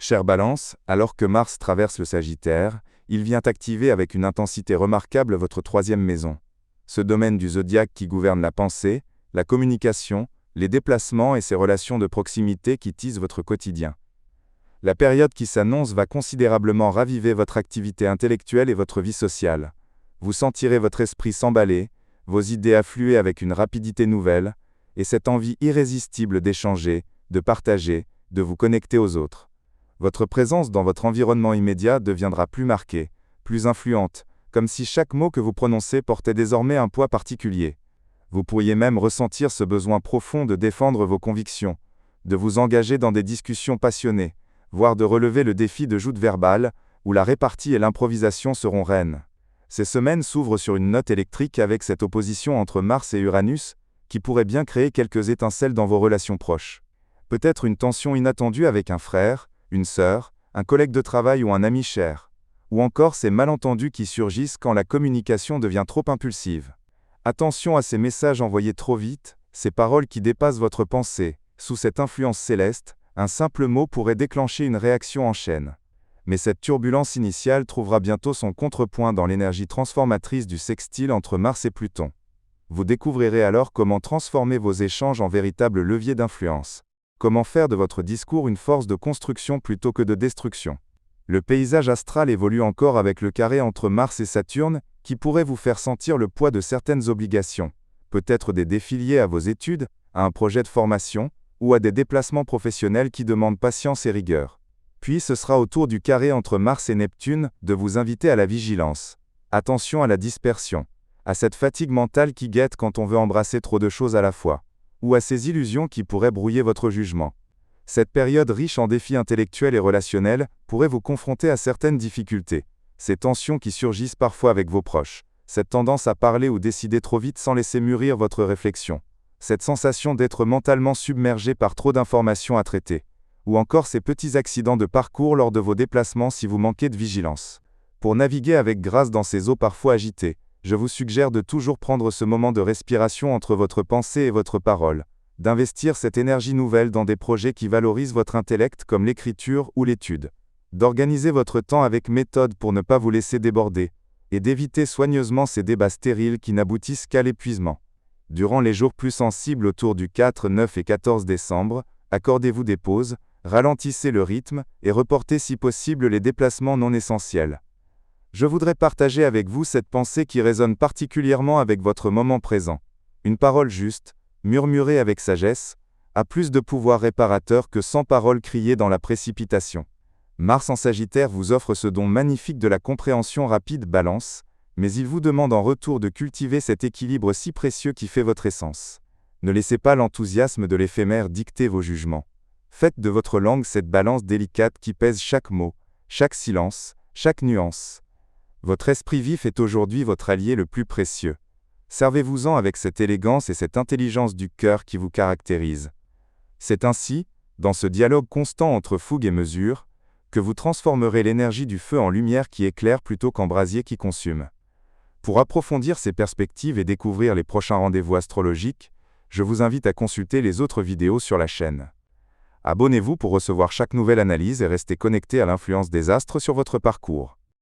Chère Balance, alors que Mars traverse le Sagittaire, il vient activer avec une intensité remarquable votre troisième maison. Ce domaine du zodiaque qui gouverne la pensée, la communication, les déplacements et ces relations de proximité qui tissent votre quotidien. La période qui s'annonce va considérablement raviver votre activité intellectuelle et votre vie sociale. Vous sentirez votre esprit s'emballer, vos idées affluer avec une rapidité nouvelle, et cette envie irrésistible d'échanger, de partager, de vous connecter aux autres. Votre présence dans votre environnement immédiat deviendra plus marquée, plus influente, comme si chaque mot que vous prononcez portait désormais un poids particulier. Vous pourriez même ressentir ce besoin profond de défendre vos convictions, de vous engager dans des discussions passionnées, voire de relever le défi de joute verbale, où la répartie et l'improvisation seront reines. Ces semaines s'ouvrent sur une note électrique avec cette opposition entre Mars et Uranus, qui pourrait bien créer quelques étincelles dans vos relations proches. Peut-être une tension inattendue avec un frère, une sœur, un collègue de travail ou un ami cher. Ou encore ces malentendus qui surgissent quand la communication devient trop impulsive. Attention à ces messages envoyés trop vite, ces paroles qui dépassent votre pensée. Sous cette influence céleste, un simple mot pourrait déclencher une réaction en chaîne. Mais cette turbulence initiale trouvera bientôt son contrepoint dans l'énergie transformatrice du sextile entre Mars et Pluton. Vous découvrirez alors comment transformer vos échanges en véritables leviers d'influence. Comment faire de votre discours une force de construction plutôt que de destruction. Le paysage astral évolue encore avec le carré entre Mars et Saturne, qui pourrait vous faire sentir le poids de certaines obligations, peut-être des défis liés à vos études, à un projet de formation, ou à des déplacements professionnels qui demandent patience et rigueur. Puis ce sera au tour du carré entre Mars et Neptune de vous inviter à la vigilance. Attention à la dispersion, à cette fatigue mentale qui guette quand on veut embrasser trop de choses à la fois, ou à ces illusions qui pourraient brouiller votre jugement. Cette période riche en défis intellectuels et relationnels pourrait vous confronter à certaines difficultés. Ces tensions qui surgissent parfois avec vos proches, cette tendance à parler ou décider trop vite sans laisser mûrir votre réflexion, cette sensation d'être mentalement submergé par trop d'informations à traiter, ou encore ces petits accidents de parcours lors de vos déplacements si vous manquez de vigilance. Pour naviguer avec grâce dans ces eaux parfois agitées, je vous suggère de toujours prendre ce moment de respiration entre votre pensée et votre parole, d'investir cette énergie nouvelle dans des projets qui valorisent votre intellect comme l'écriture ou l'étude, d'organiser votre temps avec méthode pour ne pas vous laisser déborder, et d'éviter soigneusement ces débats stériles qui n'aboutissent qu'à l'épuisement. Durant les jours plus sensibles autour du 4, 9 et 14 décembre, accordez-vous des pauses, ralentissez le rythme, et reportez si possible les déplacements non essentiels. Je voudrais partager avec vous cette pensée qui résonne particulièrement avec votre moment présent. Une parole juste, murmurée avec sagesse, a plus de pouvoir réparateur que 100 paroles criées dans la précipitation. Mars en Sagittaire vous offre ce don magnifique de la compréhension rapide Balance, mais il vous demande en retour de cultiver cet équilibre si précieux qui fait votre essence. Ne laissez pas l'enthousiasme de l'éphémère dicter vos jugements. Faites de votre langue cette balance délicate qui pèse chaque mot, chaque silence, chaque nuance. Votre esprit vif est aujourd'hui votre allié le plus précieux. Servez-vous-en avec cette élégance et cette intelligence du cœur qui vous caractérise. C'est ainsi, dans ce dialogue constant entre fougue et mesure, que vous transformerez l'énergie du feu en lumière qui éclaire plutôt qu'en brasier qui consume. Pour approfondir ces perspectives et découvrir les prochains rendez-vous astrologiques, je vous invite à consulter les autres vidéos sur la chaîne. Abonnez-vous pour recevoir chaque nouvelle analyse et restez connecté à l'influence des astres sur votre parcours.